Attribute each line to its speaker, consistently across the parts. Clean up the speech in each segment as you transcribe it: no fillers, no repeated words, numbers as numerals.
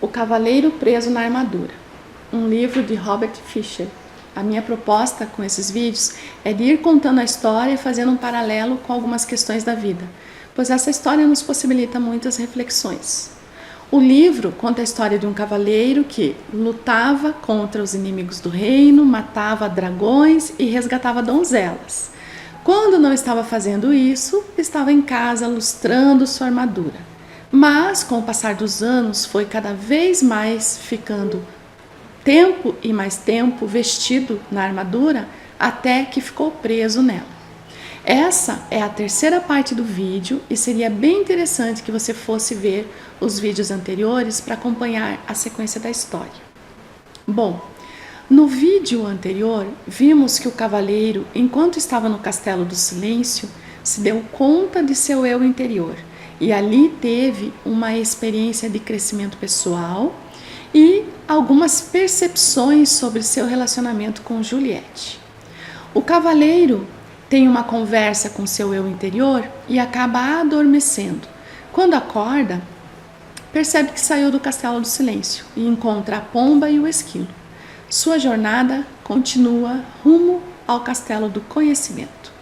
Speaker 1: O Cavaleiro Preso na Armadura, um livro de Robert Fisher. A minha proposta com esses vídeos é de ir contando a história e fazendo um paralelo com algumas questões da vida, pois essa história nos possibilita muitas reflexões. O livro conta a história de um cavaleiro que lutava contra os inimigos do reino, matava dragões e resgatava donzelas. Quando não estava fazendo isso, estava em casa lustrando sua armadura. Mas, com o passar dos anos, foi cada vez mais ficando tempo e mais tempo vestido na armadura até que ficou preso nela. Essa é a terceira parte do vídeo e seria bem interessante que você fosse ver os vídeos anteriores para acompanhar a sequência da história. Bom, no vídeo anterior, vimos que o cavaleiro, enquanto estava no Castelo do Silêncio, se deu conta de seu eu interior e ali teve uma experiência de crescimento pessoal e algumas percepções sobre seu relacionamento com Juliette. O cavaleiro tem uma conversa com seu eu interior e acaba adormecendo. Quando acorda, percebe que saiu do Castelo do Silêncio e encontra a pomba e o esquilo. Sua jornada continua rumo ao Castelo do Conhecimento.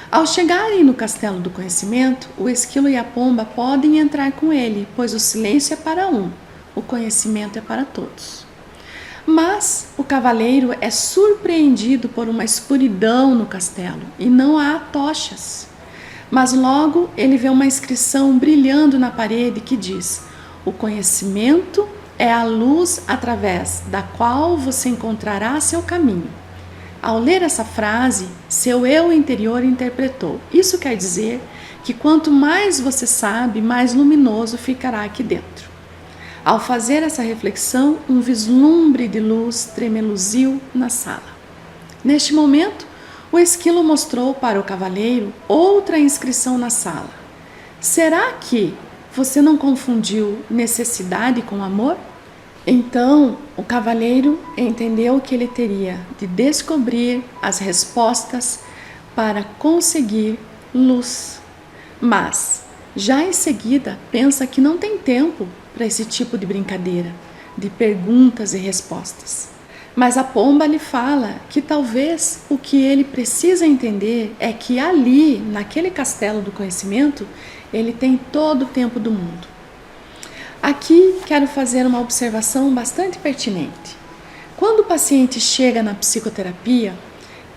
Speaker 1: Ao chegarem no Castelo do Conhecimento, o esquilo e a pomba podem entrar com ele, pois o silêncio é para um, o conhecimento é para todos. Mas o cavaleiro é surpreendido por uma escuridão no castelo e não há tochas. Mas logo ele vê uma inscrição brilhando na parede que diz: o conhecimento é a luz através da qual você encontrará seu caminho. Ao ler essa frase, seu eu interior interpretou: isso quer dizer que quanto mais você sabe, mais luminoso ficará aqui dentro. Ao fazer essa reflexão, um vislumbre de luz tremeluziu na sala. Neste momento, o esquilo mostrou para o cavaleiro outra inscrição na sala. Será que você não confundiu necessidade com amor? Então, o cavaleiro entendeu que ele teria de descobrir as respostas para conseguir luz. Mas, já em seguida, pensa que não tem tempo para esse tipo de brincadeira, de perguntas e respostas. Mas a pomba lhe fala que talvez o que ele precisa entender é que ali, naquele castelo do conhecimento, ele tem todo o tempo do mundo. Aqui quero fazer uma observação bastante pertinente. Quando o paciente chega na psicoterapia,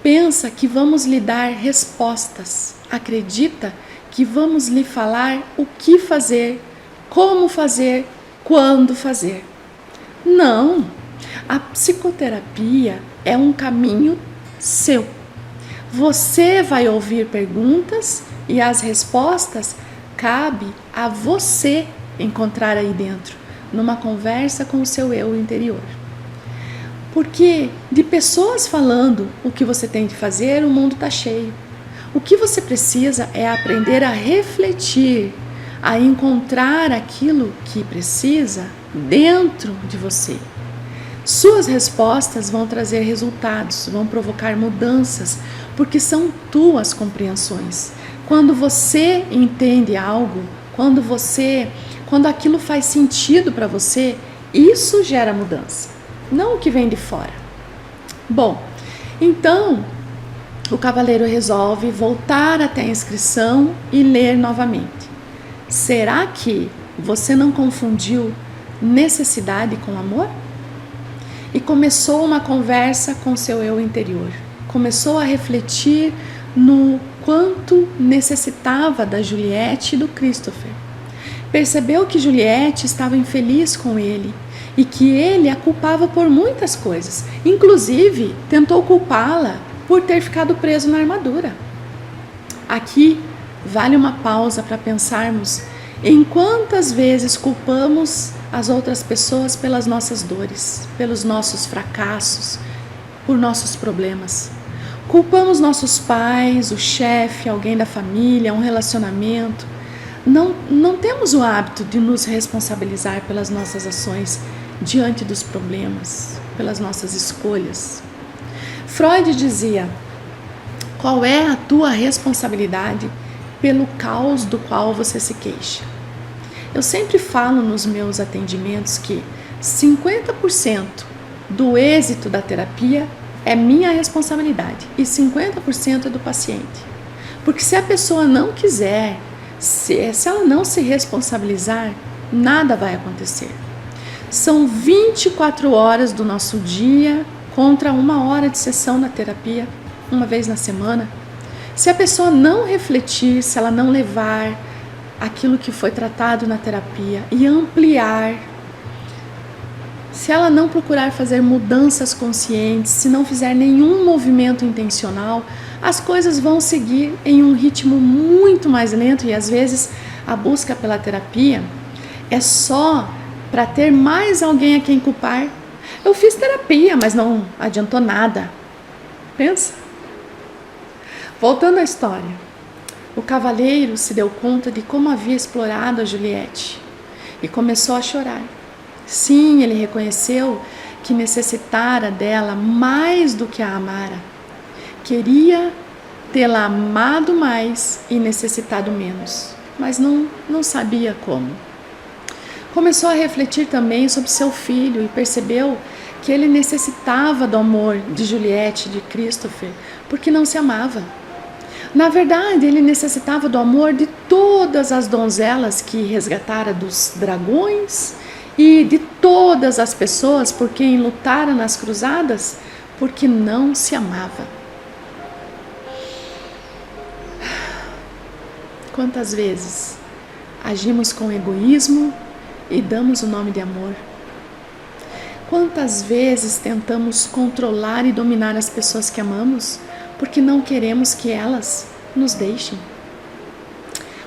Speaker 1: pensa que vamos lhe dar respostas, acredita que vamos lhe falar o que fazer, como fazer, quando fazer. Não, a psicoterapia é um caminho seu. Você vai ouvir perguntas e as respostas cabe a você encontrar aí dentro, numa conversa com o seu eu interior. Porque de pessoas falando o que você tem de fazer, o mundo está cheio. O que você precisa é aprender a refletir, a encontrar aquilo que precisa dentro de você. Suas respostas vão trazer resultados, vão provocar mudanças, porque são tuas compreensões. Quando você entende algo, quando aquilo faz sentido para você, isso gera mudança, não o que vem de fora. Bom, então o cavaleiro resolve voltar até a inscrição e ler novamente. Será que você não confundiu necessidade com amor? E começou uma conversa com seu eu interior. Começou a refletir no quanto necessitava da Juliette e do Christopher. Percebeu que Juliette estava infeliz com ele e que ele a culpava por muitas coisas. Inclusive, tentou culpá-la por ter ficado preso na armadura. Aqui vale uma pausa para pensarmos em quantas vezes culpamos as outras pessoas pelas nossas dores, pelos nossos fracassos, por nossos problemas. Culpamos nossos pais, o chefe, alguém da família, um relacionamento. Não temos o hábito de nos responsabilizar pelas nossas ações diante dos problemas, pelas nossas escolhas. Freud dizia: qual é a tua responsabilidade pelo caos do qual você se queixa? Eu sempre falo nos meus atendimentos que 50% do êxito da terapia é minha responsabilidade e 50% é do paciente. Porque se a pessoa não quiser, se ela não se responsabilizar, nada vai acontecer. São 24 horas do nosso dia contra 1 hora de sessão na terapia, uma vez na semana. Se a pessoa não refletir, se ela não levar aquilo que foi tratado na terapia e ampliar, se ela não procurar fazer mudanças conscientes, se não fizer nenhum movimento intencional, as coisas vão seguir em um ritmo muito mais lento e às vezes a busca pela terapia é só para ter mais alguém a quem culpar. Eu fiz terapia, mas não adiantou nada. Pensa. Voltando à história, o cavaleiro se deu conta de como havia explorado a Juliette e começou a chorar. Sim, ele reconheceu que necessitara dela mais do que a amara. Queria tê-la amado mais e necessitado menos, mas não sabia como. Começou a refletir também sobre seu filho e percebeu que ele necessitava do amor de Juliette, de Christopher, porque não se amava. Na verdade, ele necessitava do amor de todas as donzelas que resgatara dos dragões e de todas as pessoas por quem lutara nas cruzadas, porque não se amava. Quantas vezes agimos com egoísmo e damos o nome de amor? Quantas vezes tentamos controlar e dominar as pessoas que amamos porque não queremos que elas nos deixem?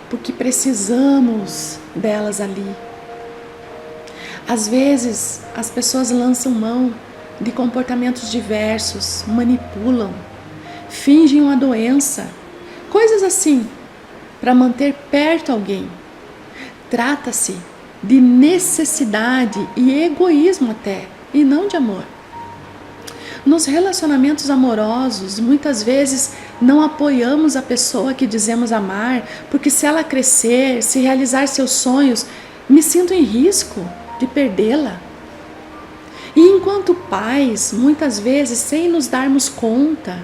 Speaker 1: Porque precisamos delas ali. Às vezes as pessoas lançam mão de comportamentos diversos, manipulam, fingem uma doença, coisas assim, para manter perto alguém. Trata-se de necessidade e egoísmo até, e não de amor. Nos relacionamentos amorosos, muitas vezes não apoiamos a pessoa que dizemos amar, porque se ela crescer, se realizar seus sonhos, me sinto em risco de perdê-la. E enquanto pais, muitas vezes, sem nos darmos conta,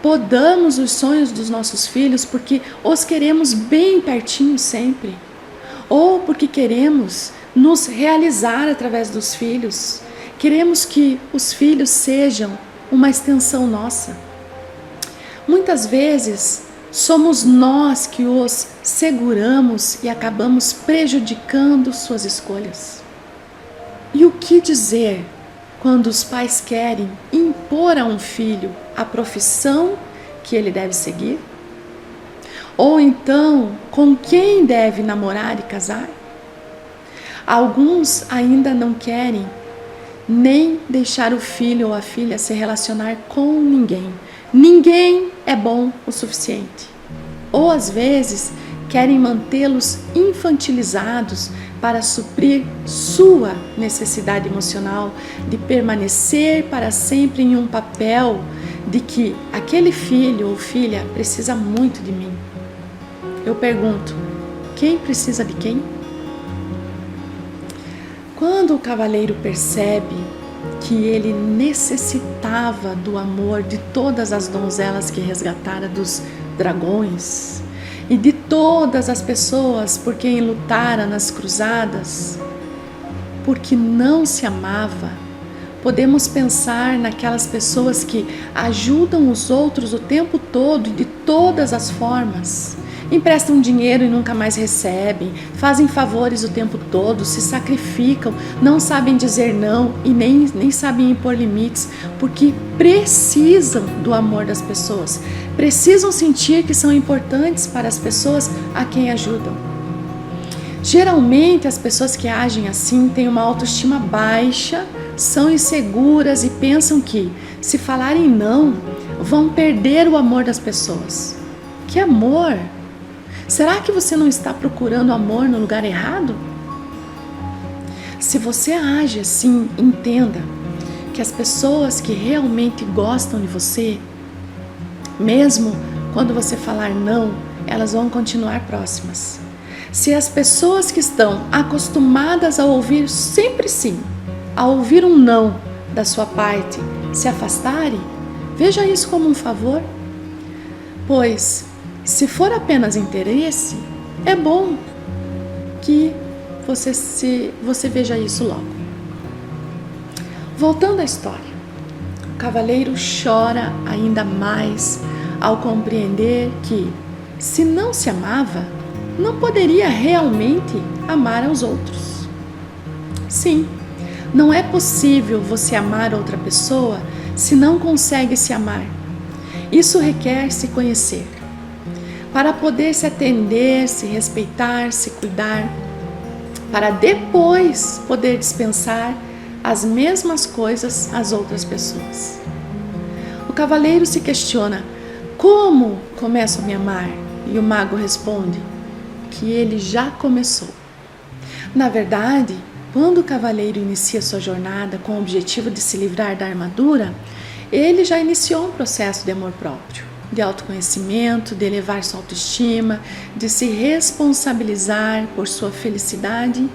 Speaker 1: podamos os sonhos dos nossos filhos porque os queremos bem pertinho sempre, ou porque queremos nos realizar através dos filhos, queremos que os filhos sejam uma extensão nossa. Muitas vezes somos nós que os seguramos e acabamos prejudicando suas escolhas. E o que dizer quando os pais querem impor a um filho a profissão que ele deve seguir? Ou então, com quem deve namorar e casar? Alguns ainda não querem nem deixar o filho ou a filha se relacionar com ninguém. Ninguém é bom o suficiente. Ou às vezes querem mantê-los infantilizados para suprir sua necessidade emocional de permanecer para sempre em um papel de que aquele filho ou filha precisa muito de mim. Eu pergunto, quem precisa de quem? Quando o cavaleiro percebe que ele necessitava do amor de todas as donzelas que resgatara dos dragões e de todas as pessoas por quem lutara nas cruzadas, porque não se amava, podemos pensar naquelas pessoas que ajudam os outros o tempo todo e de todas as formas. Emprestam dinheiro e nunca mais recebem, fazem favores o tempo todo, se sacrificam, não sabem dizer não e nem sabem impor limites, porque precisam do amor das pessoas, precisam sentir que são importantes para as pessoas a quem ajudam. Geralmente as pessoas que agem assim têm uma autoestima baixa, são inseguras e pensam que, se falarem não, vão perder o amor das pessoas. Que amor? Será que você não está procurando amor no lugar errado? Se você age assim, entenda que as pessoas que realmente gostam de você, mesmo quando você falar não, elas vão continuar próximas. Se as pessoas que estão acostumadas a ouvir sempre sim, a ouvir um não da sua parte, se afastarem, veja isso como um favor. Pois, se for apenas interesse, é bom que você veja isso logo. Voltando à história, o cavaleiro chora ainda mais ao compreender que, se não se amava, não poderia realmente amar aos outros. Sim, não é possível você amar outra pessoa se não consegue se amar. Isso requer se conhecer. Para poder se atender, se respeitar, se cuidar, para depois poder dispensar as mesmas coisas às outras pessoas. O cavaleiro se questiona: como começo a me amar? E o mago responde que ele já começou. Na verdade, quando o cavaleiro inicia sua jornada com o objetivo de se livrar da armadura, ele já iniciou um processo de amor próprio, de autoconhecimento, de elevar sua autoestima, de se responsabilizar por sua felicidade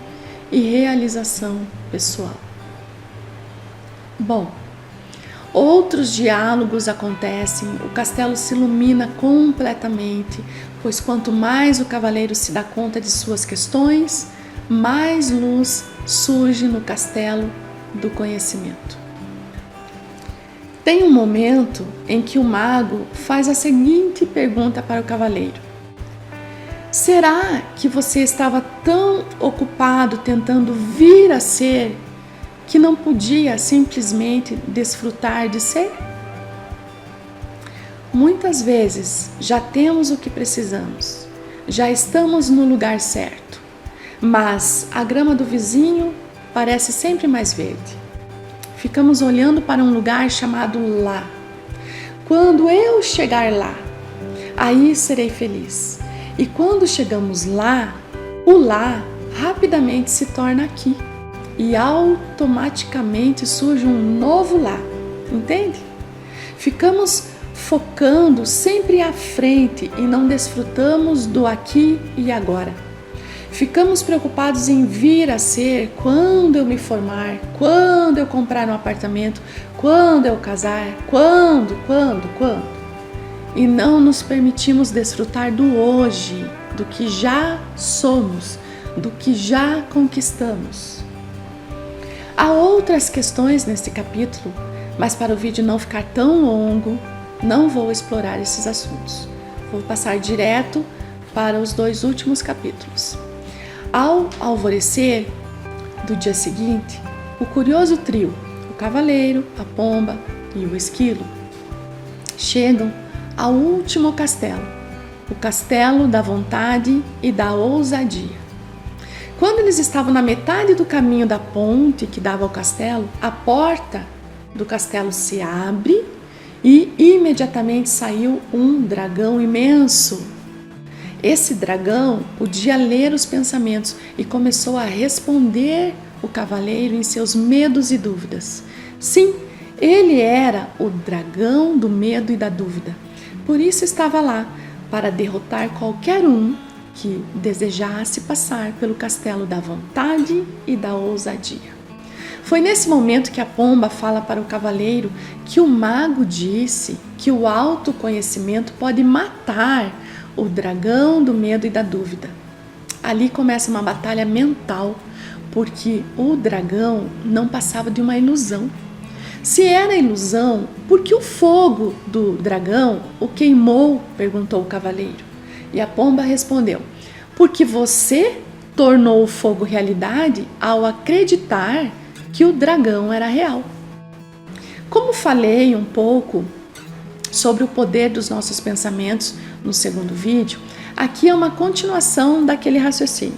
Speaker 1: e realização pessoal. Bom, outros diálogos acontecem, o castelo se ilumina completamente, pois quanto mais o cavaleiro se dá conta de suas questões, mais luz surge no castelo do conhecimento. Tem um momento em que o mago faz a seguinte pergunta para o cavaleiro: será que você estava tão ocupado tentando vir a ser que não podia simplesmente desfrutar de ser? Muitas vezes já temos o que precisamos, já estamos no lugar certo, mas a grama do vizinho parece sempre mais verde. Ficamos olhando para um lugar chamado lá. Quando eu chegar lá, aí serei feliz. E quando chegamos lá, o lá rapidamente se torna aqui. E automaticamente surge um novo lá, entende? Ficamos focando sempre à frente e não desfrutamos do aqui e agora. Ficamos preocupados em vir a ser quando eu me formar, quando eu comprar um apartamento, quando eu casar, quando. E não nos permitimos desfrutar do hoje, do que já somos, do que já conquistamos. Há outras questões neste capítulo, mas para o vídeo não ficar tão longo, não vou explorar esses assuntos. Vou passar direto para os 2 últimos capítulos. Ao alvorecer do dia seguinte, o curioso trio, o cavaleiro, a pomba e o esquilo, chegam ao último castelo, o castelo da vontade e da ousadia. Quando eles estavam na metade do caminho da ponte que dava ao castelo, a porta do castelo se abre e imediatamente saiu um dragão imenso. Esse dragão podia ler os pensamentos e começou a responder o cavaleiro em seus medos e dúvidas. Sim, ele era o dragão do medo e da dúvida. Por isso estava lá, para derrotar qualquer um que desejasse passar pelo castelo da vontade e da ousadia. Foi nesse momento que a pomba fala para o cavaleiro que o mago disse que o autoconhecimento pode matar o dragão do medo e da dúvida. Ali começa uma batalha mental, porque o dragão não passava de uma ilusão. Se era ilusão, por que o fogo do dragão o queimou? Perguntou o cavaleiro. E a pomba respondeu: porque você tornou o fogo realidade ao acreditar que o dragão era real. Como falei um pouco sobre o poder dos nossos pensamentos no segundo vídeo, aqui é uma continuação daquele raciocínio.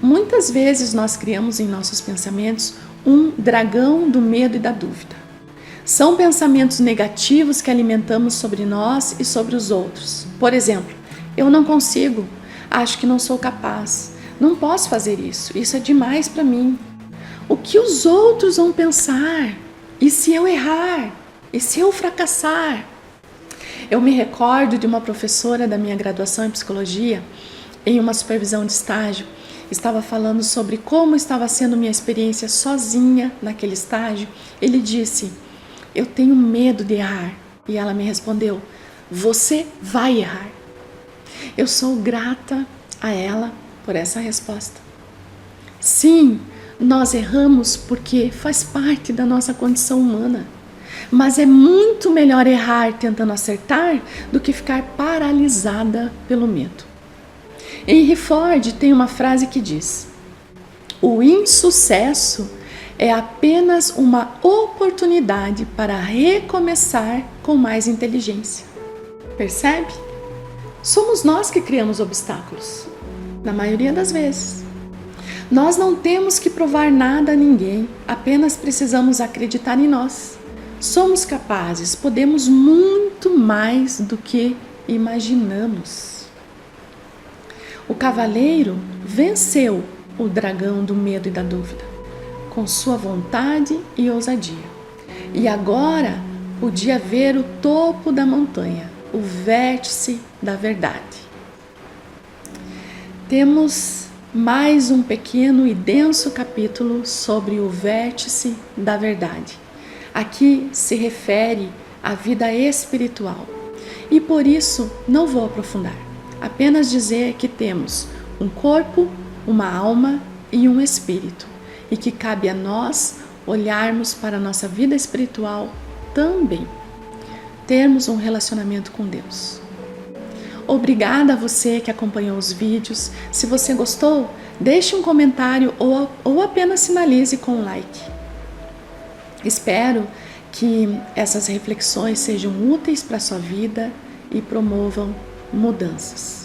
Speaker 1: Muitas vezes nós criamos em nossos pensamentos um dragão do medo e da dúvida. São pensamentos negativos que alimentamos sobre nós e sobre os outros. Por exemplo, eu não consigo, acho que não sou capaz, não posso fazer isso é demais para mim. O que os outros vão pensar? E se eu errar? E se eu fracassar? Eu me recordo de uma professora da minha graduação em psicologia em uma supervisão de estágio, estava falando sobre como estava sendo minha experiência sozinha naquele estágio, ele disse: eu tenho medo de errar. E ela me respondeu: você vai errar. Eu sou grata a ela por essa resposta. Sim, nós erramos porque faz parte da nossa condição humana. Mas é muito melhor errar tentando acertar do que ficar paralisada pelo medo. Henry Ford tem uma frase que diz: o insucesso é apenas uma oportunidade para recomeçar com mais inteligência. Percebe? Somos nós que criamos obstáculos, na maioria das vezes. Nós não temos que provar nada a ninguém, apenas precisamos acreditar em nós. Somos capazes, podemos muito mais do que imaginamos. O cavaleiro venceu o dragão do medo e da dúvida, com sua vontade e ousadia. E agora podia ver o topo da montanha, o vértice da verdade. Temos mais um pequeno e denso capítulo sobre o vértice da verdade. Aqui se refere à vida espiritual. E por isso não vou aprofundar. Apenas dizer que temos um corpo, uma alma e um espírito. E que cabe a nós olharmos para a nossa vida espiritual também. Termos um relacionamento com Deus. Obrigada a você que acompanhou os vídeos. Se você gostou, deixe um comentário ou apenas sinalize com um like. Espero que essas reflexões sejam úteis para a sua vida e promovam mudanças.